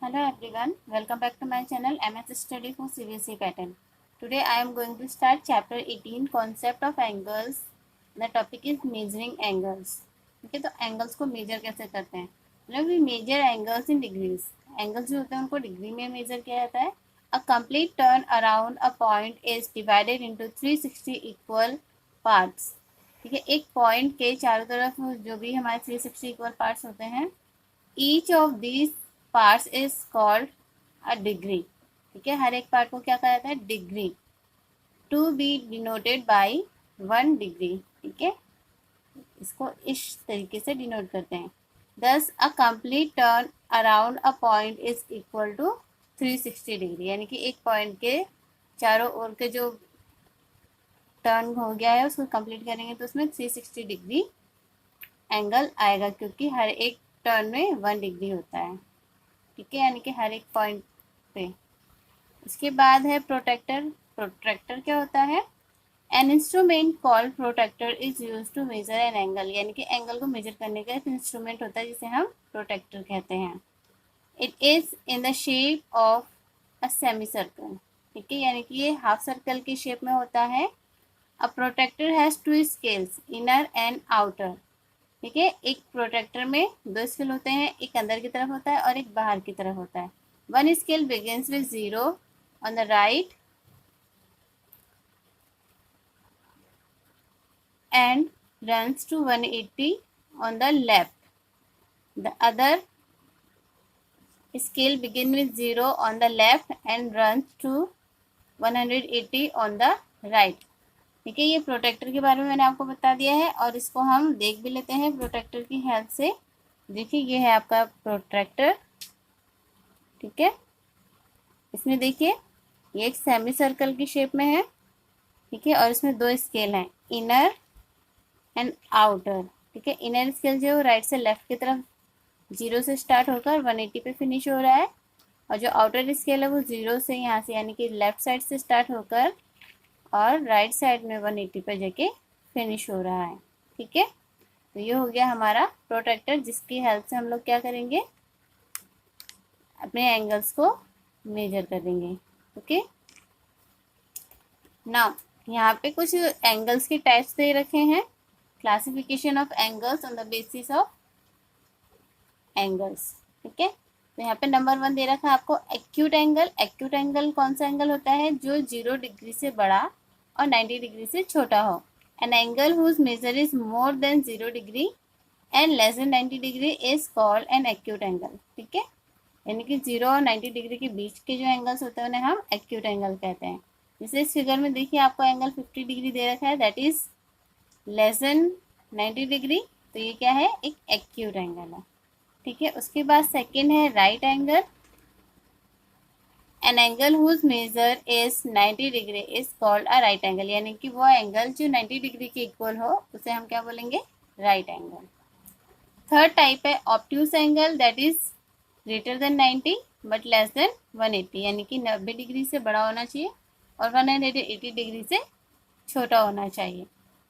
Hello everyone, welcome back to my channel MS Study for CBSE Pattern. Today I am going to start chapter 18 concept of angles. The topic is measuring angles. ठीक है, तो angles को major कैसे करते हैं? मतलब we measure angles in degrees. Angles जो होते हैं उनको डिग्री में मेजर किया जाता है. अ complete turn around a point is divided into 360 equal parts. ठीक है, एक पॉइंट के चारों तरफ जो भी हमारे 360 इक्वल पार्ट्स होते हैं, each of these parts is called a degree. ठीक है, हर एक पार्ट को क्या कहा जाता है? Degree. To be denoted by 1 degree. ठीक है, इसको इस तरीके से डिनोट करते हैं. Thus a complete turn around a point is equal to 360 degree. यानी कि एक पॉइंट के चारों ओर के जो टर्न हो गया है उसको कंप्लीट करेंगे तो उसमें 360 डिग्री एंगल आएगा, क्योंकि हर एक टर्न में 1 डिग्री होता है. ठीक है, यानी कि हर एक पॉइंट पे. इसके बाद है प्रोटेक्टर. प्रोट्रैक्टर क्या होता है? An instrument called protractor is use to measure an angle. यानी कि एंगल को मेजर करने का एक इंस्ट्रूमेंट होता है जिसे हम प्रोटेक्टर कहते हैं. It is in the shape of a semi circle. ठीक है, यानी कि ये हाफ सर्कल की शेप में होता है. A protractor has 2 scales, inner and outer. ठीक है, एक प्रोटेक्टर में 2 स्केल होते हैं, एक अंदर की तरफ होता है और एक बाहर की तरफ होता है. One scale begins with 0 on the right and runs to 180 on the left. The other scale begin with 0 on the left and runs to 180 on the right. ठीक है, ये प्रोटेक्टर के बारे में मैंने आपको बता दिया है और इसको हम देख भी लेते हैं प्रोटेक्टर की हेल्प से. देखिए, ये है आपका प्रोटेक्टर. ठीक है, इसमें देखिए ये एक सेमी सर्कल की शेप में है. ठीक है, और इसमें 2 स्केल हैं, इनर एंड आउटर. ठीक है, इनर स्केल जो राइट से लेफ्ट की तरफ 0 से स्टार्ट होकर 180 पे फिनिश हो रहा है, और जो आउटर स्केल है वो 0 से यहाँ से यानी कि लेफ्ट साइड से स्टार्ट होकर और राइट साइड में 180 पे जाके फिनिश हो रहा है. ठीक है, तो ये हो गया हमारा प्रोटेक्टर, जिसकी हेल्प से हम लोग क्या करेंगे? अपने एंगल्स को मेजर करेंगे. ओके, नाउ यहाँ पे कुछ एंगल्स के टाइप्स दे रखे हैं. Classification of angles on the basis of angles. ठीक है, तो यहाँ पे नंबर 1 दे रखा है आपको एक्यूट एंगल. एक्यूट एंगल कौन सा एंगल होता है? जो 0 डिग्री से बड़ा और 90 डिग्री से छोटा हो. An angle whose measure is more than 0 degree and less than 90 degree is called an acute angle. ठीक है, यानी कि 0 और 90 डिग्री के बीच के जो एंगल्स होते हैं उन्हें हम एक्यूट एंगल कहते हैं. जैसे इस फिगर में देखिए आपको एंगल 50 डिग्री दे रखा है, that is less than 90 degree. तो ये क्या है? एक एक्यूट एंगल है. ठीक है, उसके बाद सेकेंड है right angle. An angle whose measure is 90 degree is called a right angle. यानी कि वो एंगल जो 90 डिग्री के इक्वल हो उसे हम क्या बोलेंगे? Right angle. थर्ड टाइप है obtuse angle, that is greater than 90 but less than 180. यानी कि 90 डिग्री से बड़ा होना चाहिए और 180 डिग्री से छोटा होना चाहिए.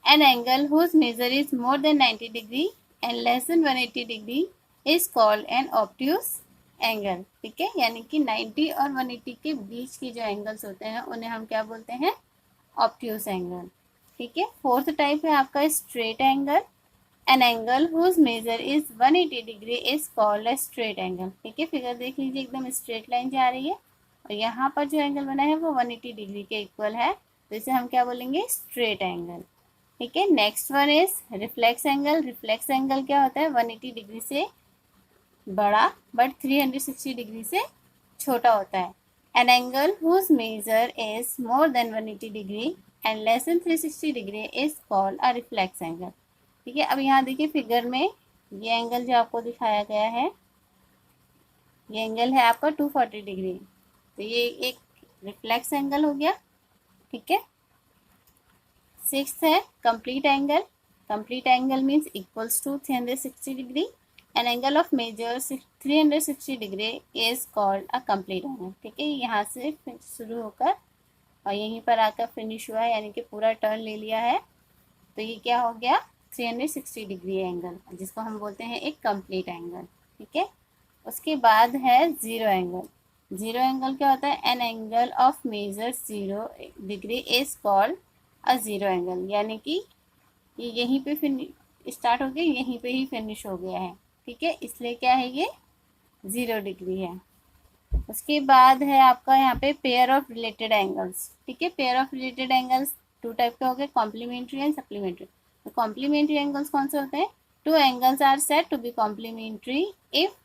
An angle whose measure is more than 90 degree and less than 180 degree is called an obtuse angle. ठीक है, यानी कि 90 और 180 के बीच के जो एंगल्स होते हैं उन्हें हम क्या बोलते हैं? Obtuse angle. ठीक है, फोर्थ टाइप है आपका straight angle. An angle whose measure is 180 degree is called a straight angle. ठीक है, फिगर देख लीजिए, एकदम स्ट्रेट लाइन जा रही है और यहाँ पर जो एंगल बना है वो 180 डिग्री के इक्वल है, तो इसे हम क्या बोलेंगे? Straight angle. ठीक है, next one is reflex angle. Reflex angle क्या होता है? 180 डिग्री से बड़ा बट 360 डिग्री से छोटा होता है. An angle whose measure is more than 180 degree and less than 360 degree is called a reflex angle. ठीक है, अब यहाँ देखिए फिगर में ये एंगल जो आपको दिखाया गया है, ये एंगल है आपका 240 डिग्री, तो ये एक रिफ्लेक्स एंगल हो गया. ठीक है, सिक्स्थ है complete angle. Complete angle means equals to 360 degree. An angle of measure 360 degree is called a complete angle. ठीक है, यहाँ से शुरू होकर और यहीं पर आकर फिनिश हुआ है, यानी कि पूरा टर्न ले लिया है, तो ये क्या हो गया? 360 डिग्री एंगल, जिसको हम बोलते हैं एक कंप्लीट एंगल. ठीक है, उसके बाद है ज़ीरो एंगल। ज़ीरो एंगल क्या होता है? An angle of measure 0 degree is called a zero angle, यानी कि ये यहीं पे स्टार्ट हो गया, यहीं पे ही फिनिश हो गया है, ठीक है, इसलिए क्या है, ये 0 डिग्री है। उसके बाद है आपका यहाँ पे पेयर ऑफ रिलेटेड एंगल्स, ठीक है। Pair of related angles two type के हो गए, कॉम्प्लीमेंट्री एंड सप्लीमेंट्री। तो कॉम्प्लीमेंट्री एंगल्स कौन से होते हैं? Two angles are said to be complementary if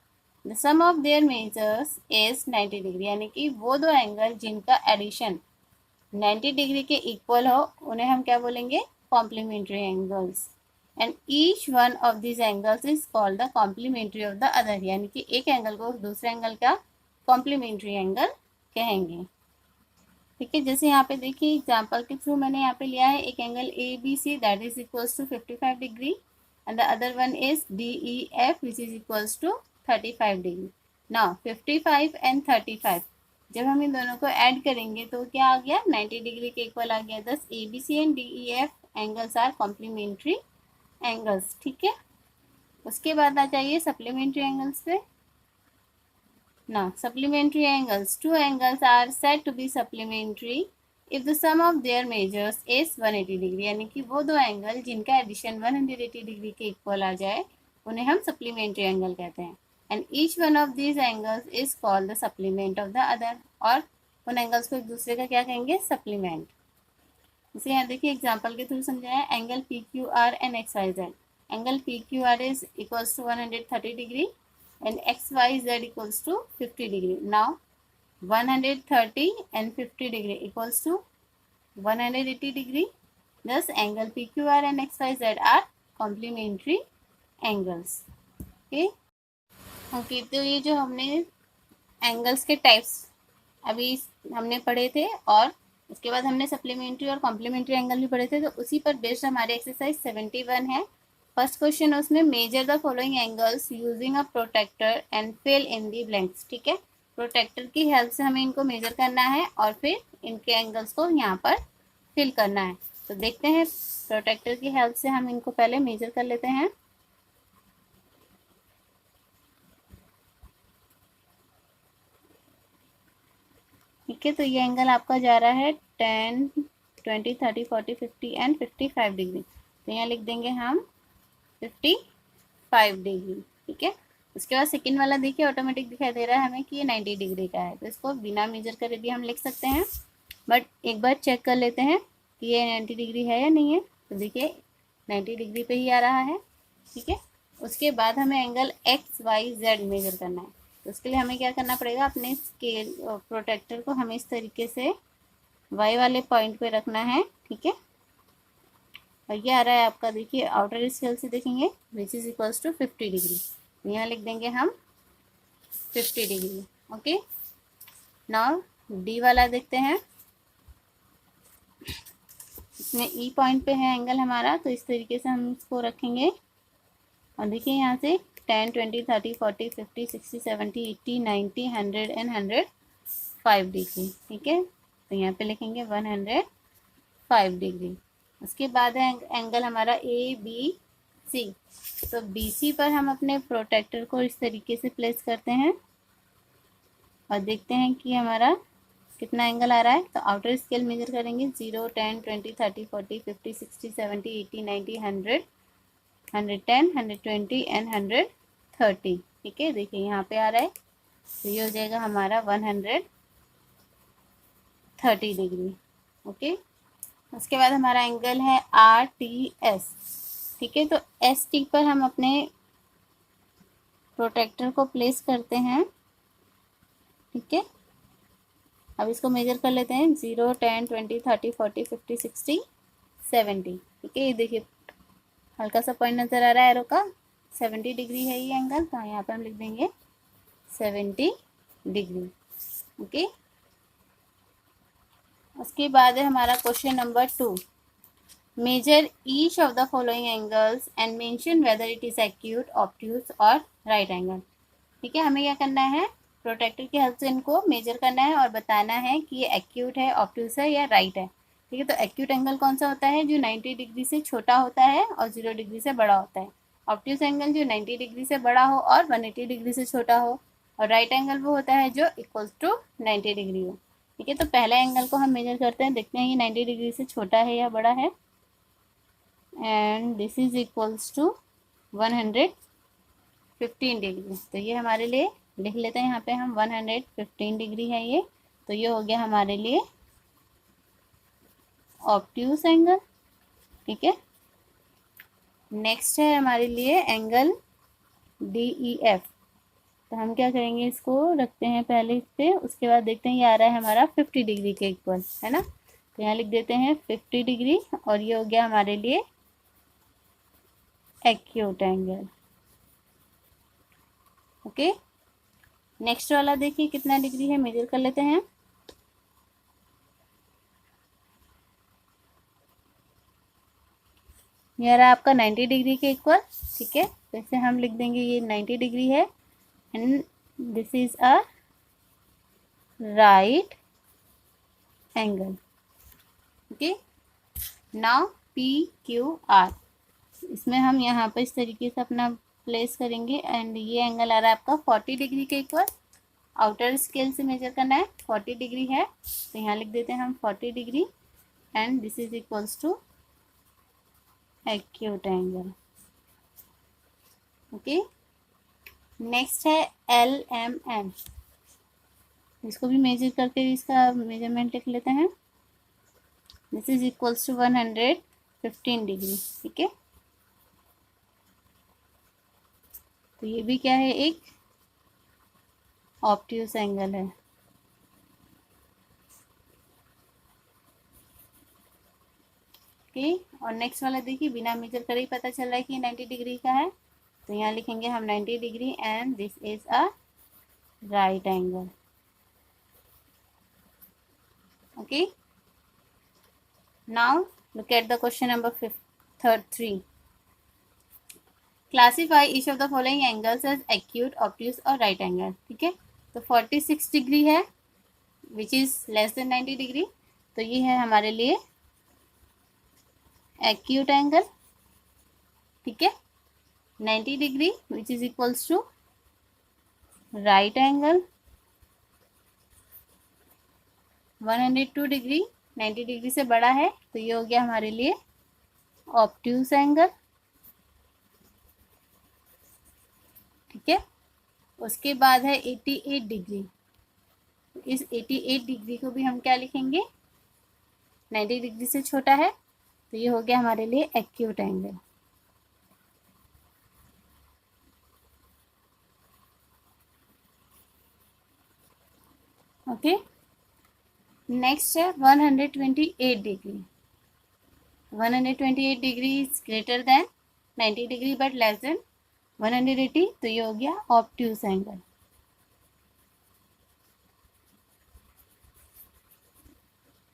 the sum of their measures is 90 degree, यानी कि वो दो एंगल जिनका एडिशन 90 डिग्री के इक्वल हो उन्हें हम क्या बोलेंगे? Complementary angles. And each one of this angles is called the complementary of the other, यानी कि एक एंगल को दूसरे एंगल का कॉम्प्लीमेंट्री एंगल कहेंगे, ठीक है। जैसे यहाँ पे देखिए एग्जांपल के थ्रू मैंने यहाँ पे लिया है एक angle A B C that is equals to 55 degree and the other one is D E F which is equals to 35 degree. Now 55 and 35 जब हम इन दोनों को ऐड करेंगे तो क्या आ गया? 90 डिग्री के इक्वल आ गया। Thus A B C and D E F angles are complementary angles, ठीक है। उसके बाद आ जाइए सप्लीमेंट्री एंगल्स पे। Now, supplementary angles. Two angles are said to be supplementary if the sum of their measures is 180 degree, यानी कि वो दो एंगल जिनका एडिशन 180 डिग्री के इक्वल आ जाए उन्हें हम सप्लीमेंट्री एंगल कहते हैं। And each one of these angles is called the supplement of the other, और उन एंगल्स को एक दूसरे का क्या कहेंगे? सप्लीमेंट। इसे यहाँ देखिए एग्जाम्पल के थ्रू समझाया। Angle P Q R and X Y Z. Angle P Q R is equals to 130 degree and xyz equals to 50 degree. Now 130 and 50 degree equals to 180 degree. Thus angle PQR and XYZ are complementary angles. Okay, तो ये जो हमने angles के types अभी हमने पढ़े थे और उसके बाद हमने सप्लीमेंट्री और कॉम्प्लीमेंट्री एंगल भी पढ़े थे, तो उसी पर बेस्ड हमारी एक्सरसाइज 71 है। फर्स्ट क्वेश्चन है उसमें measure the following angles using a protractor and fill in the blanks, ठीक है। प्रोटेक्टर की हेल्प से हमें इनको मेजर करना है और फिर इनके एंगल्स को यहाँ पर फिल करना है। तो देखते हैं प्रोटेक्टर की हेल्प से हम इनको पहले मेजर कर लेते हैं। ठीक है, तो ये एंगल आपका जा रहा है 10, 20, 30, 40, 50 एंड 55 डिग्री। तो यहाँ लिख देंगे हम 55 डिग्री, ठीक है। उसके बाद सेकंड वाला देखिए ऑटोमेटिक दिखाई दे रहा है हमें कि ये 90 डिग्री का है, तो इसको बिना मेजर करे भी हम लिख सकते हैं, बट एक बार चेक कर लेते हैं कि ये 90 डिग्री है या नहीं है। तो देखिए 90 डिग्री पे ही आ रहा है, ठीक है। उसके बाद हमें angle X Y Z measure करना है, तो उसके लिए हमें क्या करना पड़ेगा? अपने स्केल प्रोटेक्टर को हमें इस तरीके से वाई वाले पॉइंट पे रखना है, ठीक है। और ये आ रहा है आपका, देखिए आउटर स्केल से देखेंगे which is equals to 50 degree. यहाँ लिख देंगे हम 50 डिग्री। ओके, नाउ डी वाला देखते हैं। इसमें ई पॉइंट पे है एंगल हमारा, तो इस तरीके से हम इसको रखेंगे और देखिए यहाँ से 10, 20, 30, 40, 50, 60, 70, 80, 90, 100 एंड 105 डिग्री, ठीक है। तो यहाँ पे लिखेंगे 105 डिग्री। उसके बाद है एंगल हमारा ए बी सी। तो बी सी पर हम अपने प्रोटेक्टर को इस तरीके से प्लेस करते हैं और देखते हैं कि हमारा कितना एंगल आ रहा है। तो आउटर स्केल मेजर करेंगे 0, 10, 20, 30, 40, 50, 60, 70, 80, 90, 100, 110, 120 एंड 130, ठीक है। देखिए यहाँ पे आ रहा है, तो ये हो जाएगा हमारा 130 डिग्री। ओके, उसके बाद हमारा एंगल है आर टी एस, ठीक है। तो एस टी पर हम अपने प्रोटेक्टर को प्लेस करते हैं, ठीक है। अब इसको मेजर कर लेते हैं 0, 10, 20, 30, 40, 50, 60, 70, ठीक है। ये देखिए हल्का सा पॉइंट नज़र आ रहा है एरो का, 70 डिग्री है ये एंगल, तो यहाँ पर हम लिख देंगे 70 डिग्री। ओके, उसके बाद है हमारा question number 2। Measure each of the following angles and mention whether it is acute, obtuse और राइट एंगल, ठीक है। हमें क्या करना है? प्रोटेक्टर की हेल्प से इनको मेजर करना है और बताना है कि ये एक्यूट है, ऑब्ट्यूज है या राइट है, ठीक है। तो एक्यूट एंगल कौन सा होता है? जो 90 डिग्री से छोटा होता है और 0 डिग्री से बड़ा होता है। ऑब्ट्यूज एंगल जो 90 डिग्री से बड़ा हो और 180 डिग्री से छोटा हो। और राइट एंगल वो होता है जो इक्वल्स टू 90 डिग्री हो। ठीक है, तो पहला एंगल को हम मेजर करते हैं, देखते हैं ये 90 डिग्री से छोटा है या बड़ा है। And this is equals to 115 degree. तो ये हमारे लिए लिख लेते हैं यहाँ पे हम 115 डिग्री है ये। तो ये हो गया हमारे लिए ऑब्ट्यूस एंगल। ठीक है, नेक्स्ट है हमारे लिए एंगल DEF। तो हम क्या करेंगे, इसको रखते हैं पहले इस पे, उसके बाद देखते हैं ये आ रहा है हमारा 50 डिग्री के इक्वल, है ना। तो यहाँ लिख देते हैं 50 डिग्री और ये हो गया हमारे लिए एक्यूट एंगल। ओके, नेक्स्ट वाला देखिए कितना डिग्री है, मेजर कर लेते हैं। ये रहा आपका 90 डिग्री के इक्वल। ठीक है, तो इसे हम लिख देंगे ये 90 डिग्री है and this is a right angle. Okay, now PQR, इसमें हम यहाँ पर इस तरीके से अपना प्लेस करेंगे एंड ये एंगल आ रहा है आपका 40 डिग्री के इक्वल। आउटर स्केल से मेजर करना है, 40 डिग्री है, तो यहाँ लिख देते हैं हम 40 degree and this is equals to acute angle. Okay, next है LMN, इसको भी मेजर करके इसका मेजरमेंट लिख लेते हैं। This is equals to 115 degree. ठीक है, तो ये भी क्या है, एक ऑब्ट्यूस एंगल है। ओके, और नेक्स्ट वाला देखिए बिना मेजर करे ही पता चल रहा है कि 90 डिग्री का है। तो यहाँ लिखेंगे हम 90 degree and this is a right angle. Okay, now look at the question number 3। Classify each of the following angles as acute, obtuse और राइट एंगल। ठीक है, तो 46 डिग्री है which is less than 90 degree, तो ये है हमारे लिए एक्यूट एंगल। ठीक है, 90 degree which is equals to right angle. 102 degree 90 degree से बड़ा है, तो ये हो गया हमारे लिए ऑब्ट्यूस एंगल। ठीक है, उसके बाद है 88 डिग्री। इस 88 डिग्री को भी हम क्या लिखेंगे, 90 डिग्री से छोटा है, तो ये हो गया हमारे लिए एक्यूट एंगल। ओके, नेक्स्ट है 128 degree. 128 degree is greater than 90 degree but less than 180, तो ये हो गया obtuse angle.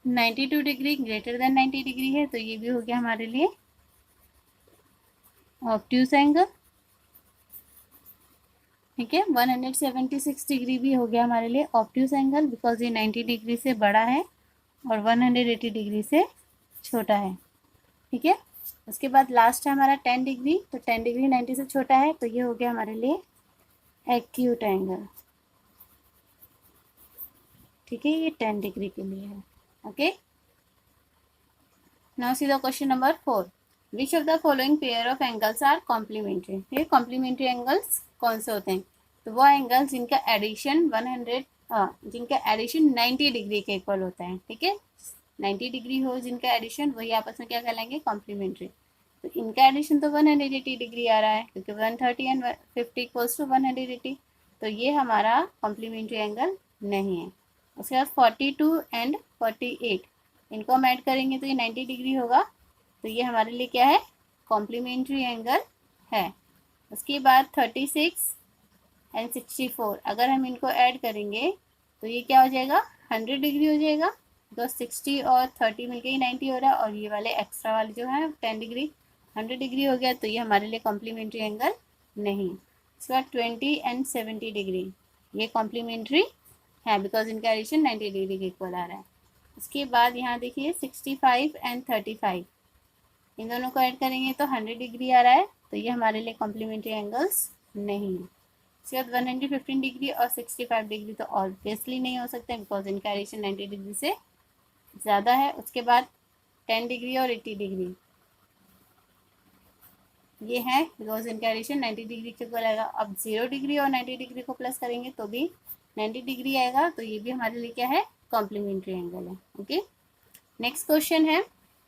Ninety 92 degree greater than 90 degree है, तो ये भी हो गया हमारे लिए ऑब्ट्यूस एंगल। ठीक है, 176 डिग्री भी हो गया हमारे लिए ऑब्ट्यूस एंगल बिकॉज ये 90 डिग्री से बड़ा है और 180 डिग्री से छोटा है। ठीक है, उसके बाद लास्ट है हमारा 10 डिग्री। तो 10 डिग्री 90 से छोटा है, तो ये हो गया हमारे लिए एक्यूट एंगल। ठीक है, ये 10 डिग्री के लिए है। Okay, now see the question number 4। Which of the following pair of angles are complementary. ये कॉम्प्लीमेंट्री एंगल्स कौन से होते हैं, तो वो एंगल्स जिनका एडिशन 90 डिग्री के इक्वल होता है। ठीक है, 90 डिग्री हो जिनका एडिशन, वही आपस में क्या कहलाएंगे, कॉम्प्लीमेंट्री। तो इनका एडिशन तो 180 डिग्री आ रहा है क्योंकि 130 एंड 50 इक्वल्स टू 180, तो ये हमारा कॉम्प्लीमेंट्री एंगल नहीं है। उसके बाद 42 एंड 48 इनको हम ऐड करेंगे तो ये 90 डिग्री होगा, तो ये हमारे लिए क्या है, कॉम्प्लीमेंट्री एंगल है। उसके बाद 36 एंड 64 अगर हम इनको ऐड करेंगे तो ये क्या हो जाएगा, 100 डिग्री हो जाएगा। तो 60 और 30 मिलके ही 90 हो रहा है, और ये वाले एक्स्ट्रा वाले जो है 10 डिग्री 100 डिग्री हो गया, तो ये हमारे लिए कॉम्प्लीमेंट्री एंगल नहीं। इसके बाद 20 एंड 70 डिग्री ये कॉम्प्लीमेंट्री है बिकॉज इनका एडिशन 90 डिग्री के इक्वल आ रहा है। उसके बाद यहाँ देखिए 65 एंड 35 इन दोनों को ऐड करेंगे तो 100 डिग्री आ रहा है, तो ये हमारे लिए कॉम्प्लीमेंट्री एंगल्स नहीं है। उसके बाद 115 डिग्री और 65 डिग्री तो ऑब्वियसली नहीं हो सकते बिकॉज इनका एडिशन 90 डिग्री से ज़्यादा है। उसके बाद 10 डिग्री और 80 डिग्री ये है बिकॉज इनका एडिशन 90 डिग्री के इक्वल आएगा। अब 0 डिग्री और 90 डिग्री को प्लस करेंगे तो भी 90 डिग्री आएगा, तो ये भी हमारे लिए क्या है, कॉम्प्लीमेंट्री एंगल है। ओके, नेक्स्ट क्वेश्चन है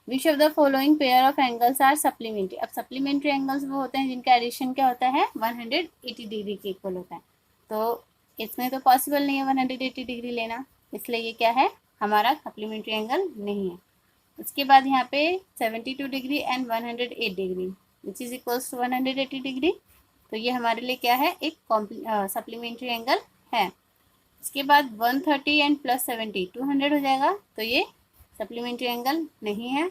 which of the following pair of angles are supplementary. अब सप्लीमेंट्री एंगल्स वो होते हैं जिनका एडिशन क्या होता है 180 डिग्री के इक्वल होता है। तो इसमें तो पॉसिबल नहीं है 180 डिग्री लेना, इसलिए ये क्या है, हमारा सप्लीमेंट्री एंगल नहीं है। उसके बाद यहाँ पे 72 degree and 108 degree which is equals to 180 degree, तो ये हमारे लिए क्या है, एक सप्लीमेंट्री एंगल है। उसके बाद 130 एंड प्लस 70 200 हो जाएगा, तो ये सप्लीमेंट्री एंगल नहीं है।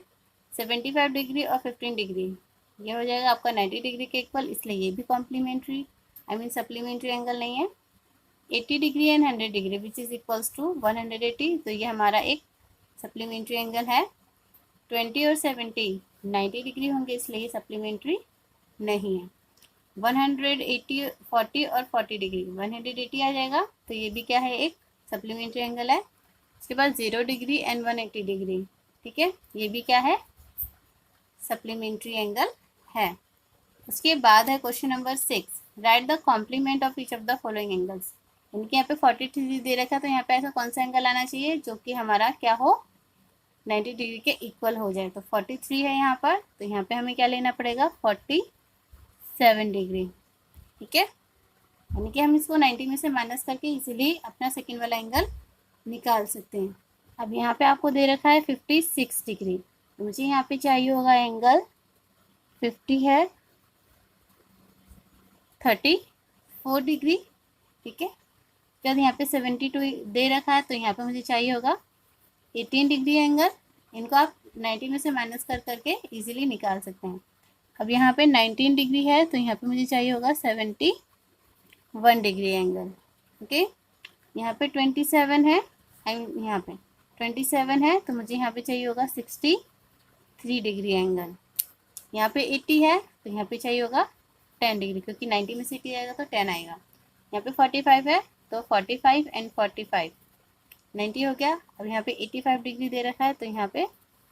75 डिग्री और 15 डिग्री ये हो जाएगा आपका 90 डिग्री के इक्वल, इसलिए ये भी complementary I mean supplementary angle नहीं है। 80 degree and 100 degree which is equals to 180, तो ये हमारा एक सप्लीमेंट्री एंगल है। 20 और 70 90 डिग्री होंगे, इसलिए ये सप्लीमेंट्री नहीं है। 180 40 और 40 डिग्री 180 आ जाएगा, तो ये भी क्या है, एक सप्लीमेंट्री एंगल है। उसके बाद 0 डिग्री एंड 180 डिग्री, ठीक है, ये भी क्या है, सप्लीमेंट्री एंगल है। उसके बाद है question number 6, write the complement of each of the following angles. इनके यहाँ पे 43 दे रखा है, तो यहाँ पे ऐसा कौन सा एंगल आना चाहिए जो कि हमारा क्या हो, 90 डिग्री के इक्वल हो जाए। तो 43 है यहाँ पर, तो यहाँ पे हमें क्या लेना पड़ेगा 47 डिग्री, ठीक है, यानी कि हम इसको 90 में से माइनस करके इजीली अपना सेकंड वाला एंगल निकाल सकते हैं। अब यहाँ पे आपको दे रखा है 56 डिग्री, तो मुझे यहाँ पे चाहिए होगा एंगल 50 है 34 डिग्री, ठीक है। जब यहाँ पे 72 दे रखा है, तो यहाँ पे मुझे चाहिए होगा 18 डिग्री एंगल। इनको आप 90 में से माइनस कर करके इजीली निकाल सकते हैं। अब यहाँ पे 19 डिग्री है, तो यहाँ पे मुझे चाहिए होगा 71 डिग्री एंगल, ओके। यहाँ पे 27 है, यहाँ पे 27 है, तो मुझे यहाँ पे चाहिए होगा 63 डिग्री एंगल। यहाँ पे 80 है, तो यहाँ पे चाहिए होगा 10 डिग्री, क्योंकि 90 में से 80 आएगा तो 10 आएगा। यहाँ पे 45 है, तो 45 एंड 45 90 हो गया। अब यहाँ पे 85 डिग्री दे रखा है, तो यहाँ पे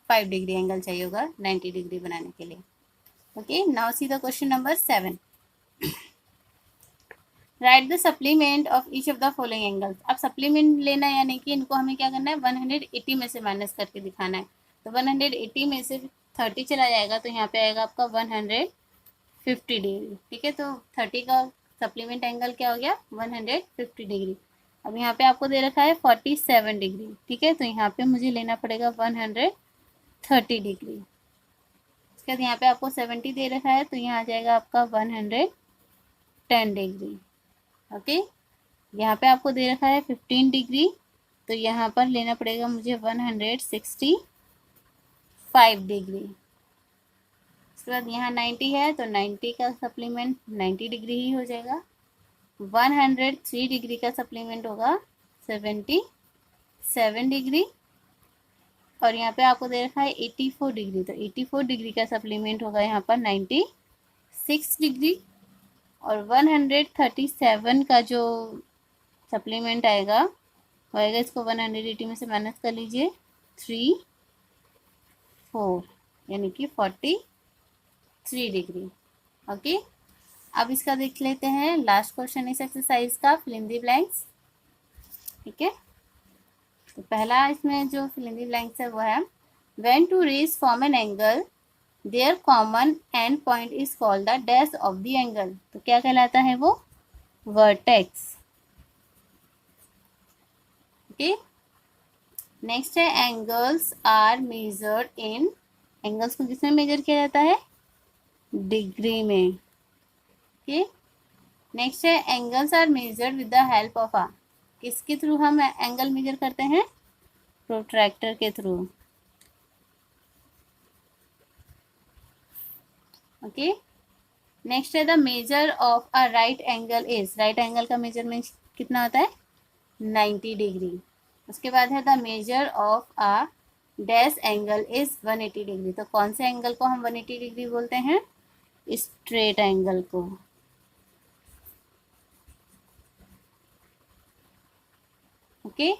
5 डिग्री एंगल चाहिए होगा 90 डिग्री बनाने के लिए। Okay, now see the question number 7, right the supplement of each of the following angles. अब सप्लीमेंट लेना है, यानी कि इनको हमें क्या करना है 180 में से माइनस करके दिखाना है। तो 180 में से 30 चला जाएगा, तो यहाँ पे आएगा आपका 150 डिग्री, ठीक है। तो 30 का सप्लीमेंट एंगल क्या हो गया 150 डिग्री। अब यहाँ पे आपको दे रखा है 47 डिग्री, ठीक है, तो यहाँ पे मुझे लेना पड़ेगा 130 डिग्री। उसके बाद यहाँ पे आपको 70 दे रखा है, तो यहाँ आ जाएगा आपका 110 डिग्री, ओके। यहाँ पे आपको दे रखा है 15 डिग्री, तो यहाँ पर लेना पड़ेगा मुझे 165 डिग्री। उसके बाद यहाँ 90 है, तो 90 का सप्लीमेंट 90 डिग्री ही हो जाएगा। 103 डिग्री का सप्लीमेंट होगा 77 डिग्री। और यहाँ पे आपको दे रखा है 84 डिग्री, तो 84 डिग्री का सप्लीमेंट होगा यहाँ पर 96 डिग्री। और 137 का जो सप्लीमेंट आएगा वो आएगा, इसको 180 में से माइनस कर लीजिए 3 4, यानी कि 43 डिग्री, ओके। अब इसका देख लेते हैं लास्ट क्वेश्चन इस एक्सरसाइज का, फिल इन द ब्लैंक्स, ठीक है। तो पहला इसमें जो फिल इन द ब्लैंक्स है वो है when two rays form an angle their common end point is called the dash of the angle. तो क्या कहलाता है वो, वर्टेक्स, ओके। नेक्स्ट है angles are measured in, angles को किसमें मेजर किया जाता है, डिग्री में, ओके। नेक्स्ट है angles are measured with the help of a, किसके थ्रू हम एंगल मेजर करते हैं, प्रोट्रैक्टर के थ्रू, ओके। नेक्स्ट है the measure of a right angle is, right angle का मेजरमेंट कितना होता है 90 डिग्री। उसके बाद है the measure of a dash angle is 180 degree. तो कौन से एंगल को हम 180 डिग्री बोलते हैं, स्ट्रेट एंगल को, okay,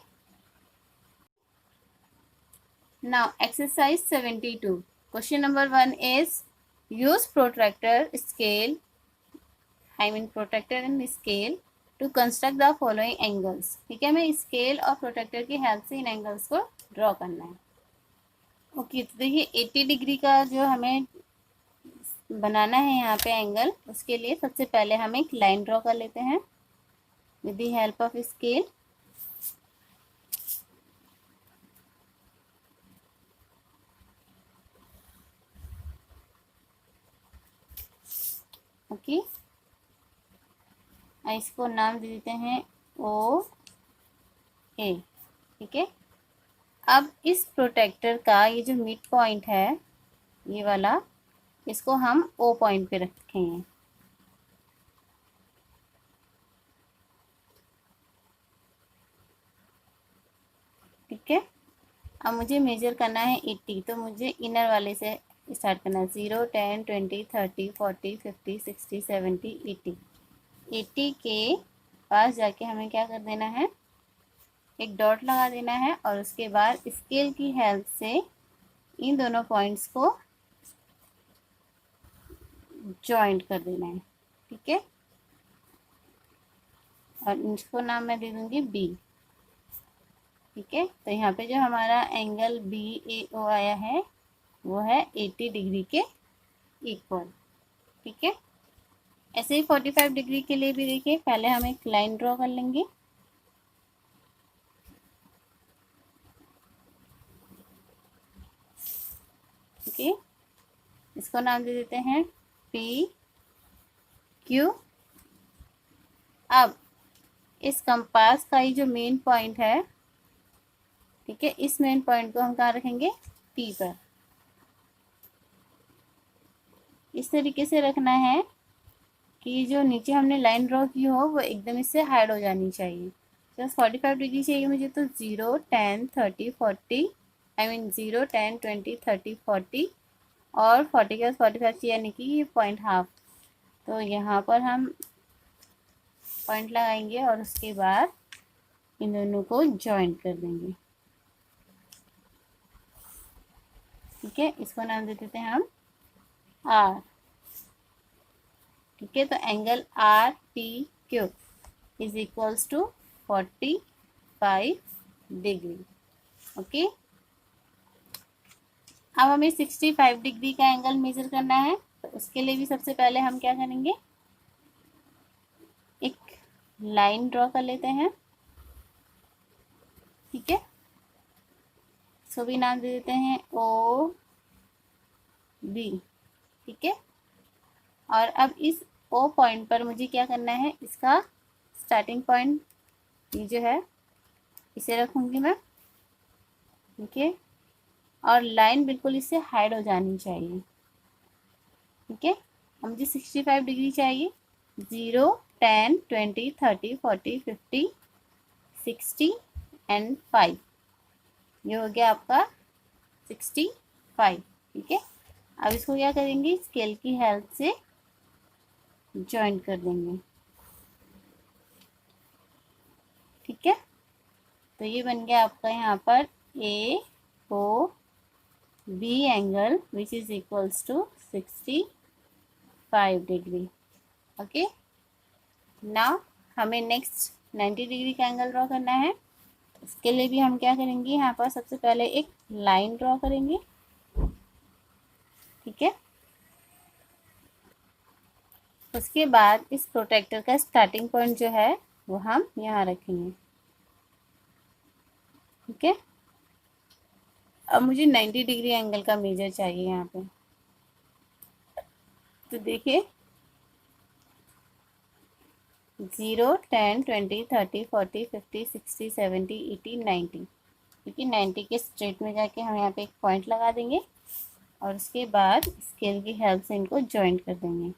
now exercise 72 question number 1 is use protractor scale protractor and scale to construct the following angles. ठीक है, हमें स्केल और प्रोट्रैक्टर की हेल्प से इन एंगल्स को ड्रॉ करना है। ओके, तो देखिए 80 डिग्री का जो हमें बनाना है यहाँ पे एंगल, उसके लिए सबसे पहले हम एक लाइन ड्रॉ कर लेते हैं with the help of scale. Okay, इसको नाम दे देते हैं ओ ए। ठीक है, अब इस प्रोटेक्टर का ये जो मिड पॉइंट है ये वाला, इसको हम ओ पॉइंट पे रखेंगे। ठीक है, अब मुझे मेजर करना है 80, तो मुझे इनर वाले से स्टार्ट करना है। 0, 10, 20, 30, 40, 50, 60, 70, 80। 80 के पास जाके हमें क्या कर देना है, एक डॉट लगा देना है और उसके बाद स्केल की हेल्प से इन दोनों पॉइंट्स को जॉइंट कर देना है। ठीक है, और इसको नाम मैं दे दूंगी बी। ठीक है, तो यहाँ पे जो हमारा एंगल बी ए ओ आया है वो है 80 डिग्री के इक्वल। ठीक है, ऐसे ही 45 डिग्री के लिए भी देखिए, पहले हम एक लाइन ड्रॉ कर लेंगे। ठीक है, इसको नाम दे देते हैं पी क्यू। अब इस कंपास का ही जो मेन पॉइंट है, ठीक है, इस मेन पॉइंट को हम कहाँ रखेंगे, पी पर। इस तरीके से रखना है कि जो नीचे हमने लाइन ड्रॉ की हो वो एकदम इससे हाइड हो जानी चाहिए। जस्ट 45 डिग्री चाहिए मुझे, तो 0, 10, 30, 40, 0, 10, 20, 30, 40 और 40 के बाद 45 यानी कि ये पॉइंट हाफ। तो यहाँ पर हम पॉइंट लगाएंगे और उसके बाद इन दोनों को जॉइंट कर देंगे। ठीक है, इसको नाम दे देते हैं हम आर। ठीक है, तो angle R P Q is equals to 45 degree. Okay, अब हमें 65 डिग्री का एंगल मेजर करना है, तो उसके लिए भी सबसे पहले हम क्या करेंगे, एक लाइन ड्रॉ कर लेते हैं। ठीक है, इसको भी नाम दे देते हैं ओ बी। ठीक है, और अब इस ओ पॉइंट पर मुझे क्या करना है, इसका स्टार्टिंग पॉइंट ये जो है इसे रखूंगी मैं। ठीक है, और लाइन बिल्कुल इससे हाइड हो जानी चाहिए। ठीक है, अब मुझे 65 डिग्री चाहिए। 0, 10, 20, 30, 40, 50, 60 एंड 5, ये हो गया आपका 65। ठीक है, अब इसको क्या करेंगे, स्केल की हेल्प से ज्वाइन कर देंगे। ठीक है, तो ये बन गया आपका यहाँ पर A O B angle which is equals to 65 degree. Okay, now हमें नेक्स्ट 90 डिग्री का एंगल ड्रॉ करना है। इसके लिए भी हम क्या करेंगे, यहाँ पर सबसे पहले एक लाइन ड्रॉ करेंगे। ठीक है, उसके बाद इस प्रोटेक्टर का स्टार्टिंग पॉइंट जो है वो हम यहाँ रखेंगे। ठीक है, अब मुझे 90 डिग्री एंगल का मेजर चाहिए यहाँ पे। तो देखिए 0, 10, 20, 30, 40, 50, 60, 70, 80, 90, क्योंकि 90 के स्ट्रेट में जाके हम यहाँ पे एक पॉइंट लगा देंगे और उसके बाद स्केल की हेल्प से इनको जॉइंट कर देंगे।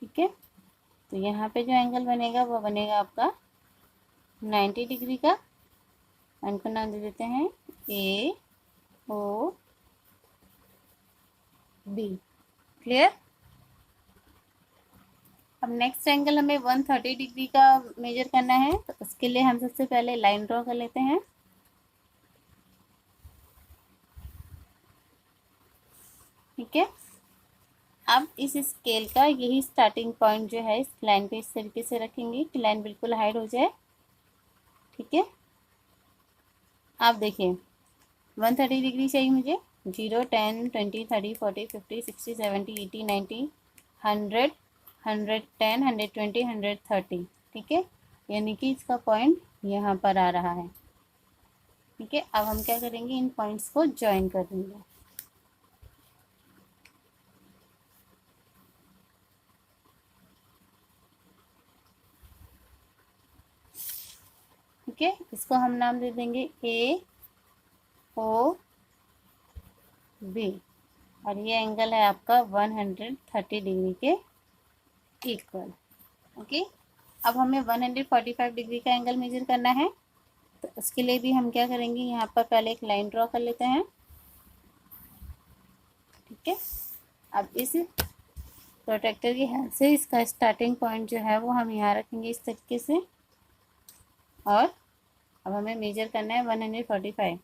ठीक है, तो यहाँ पे जो एंगल बनेगा वो बनेगा आपका 90 डिग्री का। इनको नाम दे देते हैं ए ओ बी। क्लियर? अब नेक्स्ट एंगल हमें 130 डिग्री का मेजर करना है, तो उसके लिए हम सबसे पहले लाइन ड्रॉ कर लेते हैं। ठीक है, अब इस स्केल का यही स्टार्टिंग पॉइंट जो है इस लाइन पे इस तरीके से रखेंगे कि लाइन बिल्कुल हाइड हो जाए। ठीक है, आप देखिए 130 डिग्री चाहिए मुझे। 0, 10, 20, 30, 40, 50, 60, 70, 80, 90, 100, 110, 120, 130। ठीक है, यानी कि इसका पॉइंट यहाँ पर आ रहा है। ठीक है, अब हम क्या करेंगे, इन पॉइंट्स को ज्वाइन कर देंगे। ठीक है, इसको हम नाम दे देंगे ए ओ बी, और ये एंगल है आपका 130 डिग्री के इक्वल। ओके, अब हमें 145 डिग्री का एंगल मेजर करना है, तो उसके लिए भी हम क्या करेंगे, यहाँ पर पहले एक लाइन ड्रॉ कर लेते हैं। ठीक है, अब इस प्रोटेक्टर की हेल्प से इसका स्टार्टिंग पॉइंट जो है वो हम यहाँ रखेंगे इस तरीके से, और अब हमें मेजर करना है 145।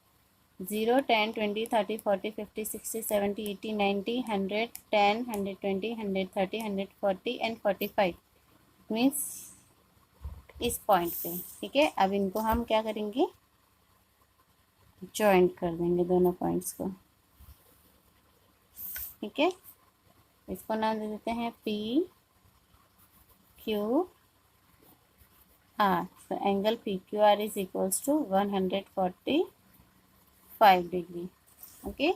0, 10, 20, 30, 40, 50, 60, 70, 80, 90, 100, 10, 120, 130, 140 एंड 45 मीन्स इस पॉइंट पे। ठीक है, अब इनको हम क्या करेंगे, जॉइंट कर देंगे दोनों पॉइंट्स को। ठीक है, इसको नाम दे देते हैं पी क्यू आर। तो angle P Q R is equals to 145 degree. Okay,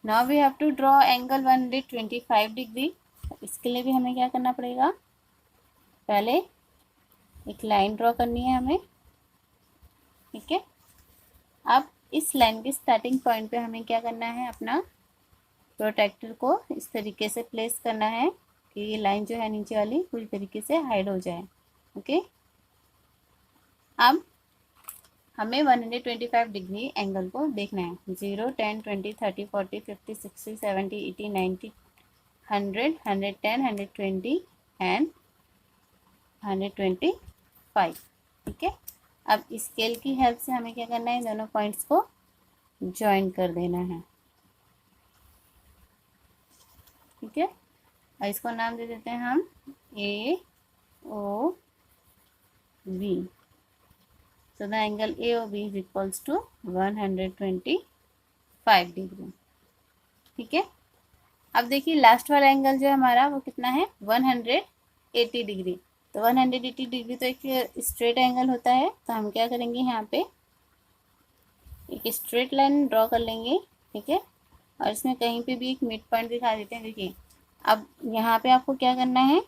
now we have to draw angle 125 degree. इसके लिए भी हमें क्या करना पड़ेगा, पहले एक लाइन ड्रॉ करनी है हमें। ठीक है, अब इस लाइन के स्टार्टिंग पॉइंट पे हमें क्या करना है, अपना प्रोटेक्टर को इस तरीके से प्लेस करना है कि ये लाइन जो है नीचे वाली पूरी तरीके से हाइड हो जाए। ओके, अब हमें 125 डिग्री एंगल को देखना है। 0, 10, 20, 30, 40, 50, 60, 70, 80, 90, 100, 110, 120 एंड 125। ठीक है, अब स्केल की हेल्प से हमें क्या करना है, दोनों पॉइंट्स को ज्वाइन कर देना है। ठीक है, और इसको नाम दे देते हैं हम A O B. So the angle AOB is equals to 125 degree. ठीक है, अब देखिए लास्ट वाला एंगल जो है हमारा वो कितना है, 180 डिग्री। तो 180 डिग्री तो एक स्ट्रेट एंगल होता है, तो हम क्या करेंगे, यहाँ पे एक स्ट्रेट लाइन ड्रॉ कर लेंगे। ठीक है, और इसमें कहीं पे भी एक मिड पॉइंट दिखा देते हैं। देखिए, अब यहाँ पे आपको क्या करना है,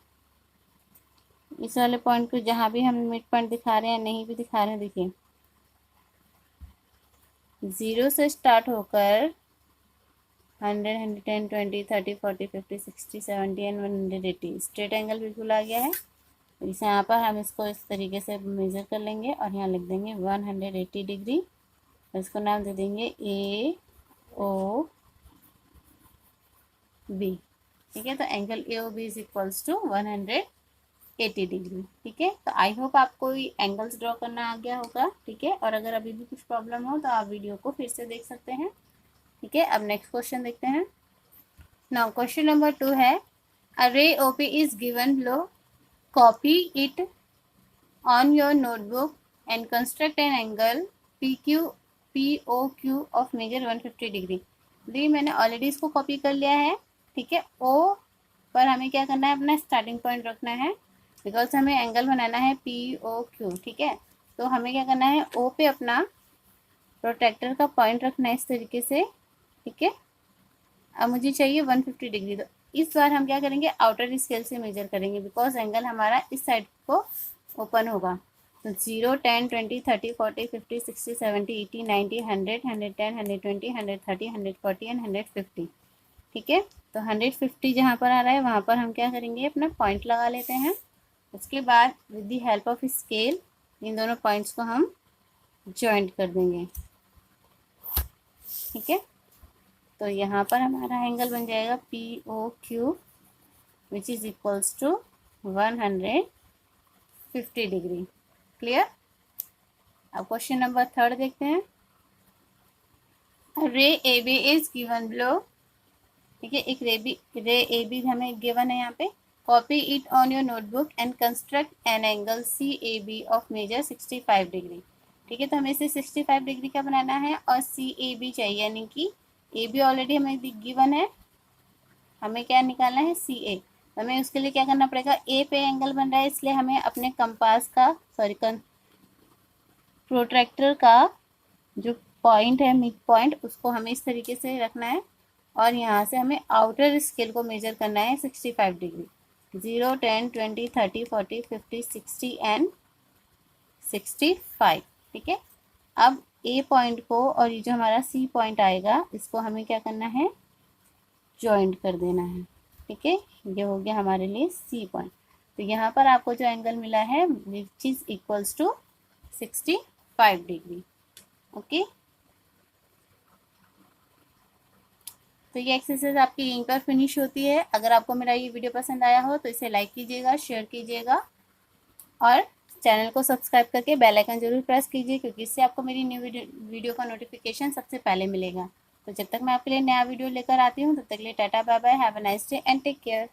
इस वाले पॉइंट को जहाँ भी हम मिड पॉइंट दिखा रहे हैं, नहीं भी दिखा रहे हैं, देखिए 0 से स्टार्ट होकर 100, 110, 20, 30, 40, 50, 60, 70 एंड 180 स्ट्रेट एंगल बिल्कुल आ गया है। इस यहाँ पर हम इसको इस तरीके से मेजर कर लेंगे और यहाँ लिख देंगे 180 डिग्री, और इसको नाम दे देंगे ए ओ बी। ठीक है, तो angle A O B is equals to 180 degree. ठीक है, तो आई होप आपको एंगल्स ड्रॉ करना आ गया होगा। ठीक है, और अगर अभी भी कुछ प्रॉब्लम हो तो आप वीडियो को फिर से देख सकते हैं। ठीक है, अब नेक्स्ट क्वेश्चन देखते हैं। नाउ क्वेश्चन नंबर 2 है, a ray OP is given below, copy it on your notebook and construct an angle P O Q of measure 150 degree. दी मैंने ऑलरेडी इसको कॉपी कर लिया है। ठीक है, ओ पर हमें क्या करना है, अपना स्टार्टिंग पॉइंट रखना है, बिकॉज हमें एंगल बनाना है पी ओ क्यू। ठीक है, तो हमें क्या करना है, ओ पे अपना प्रोटेक्टर का पॉइंट रखना है इस तरीके से। ठीक है, अब मुझे चाहिए 150 डिग्री, तो इस बार हम क्या करेंगे, आउटर स्केल से मेजर करेंगे, बिकॉज एंगल हमारा इस साइड को ओपन होगा। तो 0, 10, 20, 30, 40, 50, 60, 70, 80, 90, 100, 110, 120, 130, 140 एंड 150। ठीक है, तो 150 जहाँ पर आ रहा है वहाँ पर हम क्या करेंगे, अपना पॉइंट लगा लेते हैं। उसके बाद with the help of scale in दोनों पॉइंट्स को हम ज्वाइंट कर देंगे। ठीक है, तो यहाँ पर हमारा एंगल बन जाएगा P O Q which is equals to 150 degree. Clear. अब क्वेश्चन नंबर 3 देखते हैं। Ray A B is given below. ठीक है, एक रे ए बी हमें गिवन है यहाँ पे। Copy it on your notebook and construct an angle C A B of measure 65 degree. ठीक है, तो हमें इसे 65 डिग्री का बनाना है और सी ए बी चाहिए, यानी कि ए बी ऑलरेडी हमें गिवन है, हमें क्या निकालना है सी ए। हमें उसके लिए क्या करना पड़ेगा, ए पे एंगल बन रहा है इसलिए हमें अपने कंपास का प्रोट्रैक्टर का जो पॉइंट है, मिड पॉइंट, उसको हमें इस तरीके से रखना है और यहाँ से हमें आउटर स्केल को मेजर करना है 65 डिग्री। 0, 10, 20, 30, 40, 50, 60 एंड 65। ठीक है, अब ए पॉइंट को और ये जो हमारा सी पॉइंट आएगा इसको हमें क्या करना है, जॉइंट कर देना है। ठीक है, ये हो गया हमारे लिए सी पॉइंट। तो यहाँ पर आपको जो एंगल मिला है which is equals to 65 degree. Okay, तो ये एक्सरसाइज आपकी यहीं पर फिनिश होती है। अगर आपको मेरा ये वीडियो पसंद आया हो तो इसे लाइक कीजिएगा, शेयर कीजिएगा और चैनल को सब्सक्राइब करके बेल आइकन जरूर प्रेस कीजिए, क्योंकि इससे आपको मेरी न्यू वीडियो का नोटिफिकेशन सबसे पहले मिलेगा। तो जब तक मैं आपके लिए नया वीडियो लेकर आती हूँ तब तक के लिए tata bye bye, have a nice day and take care.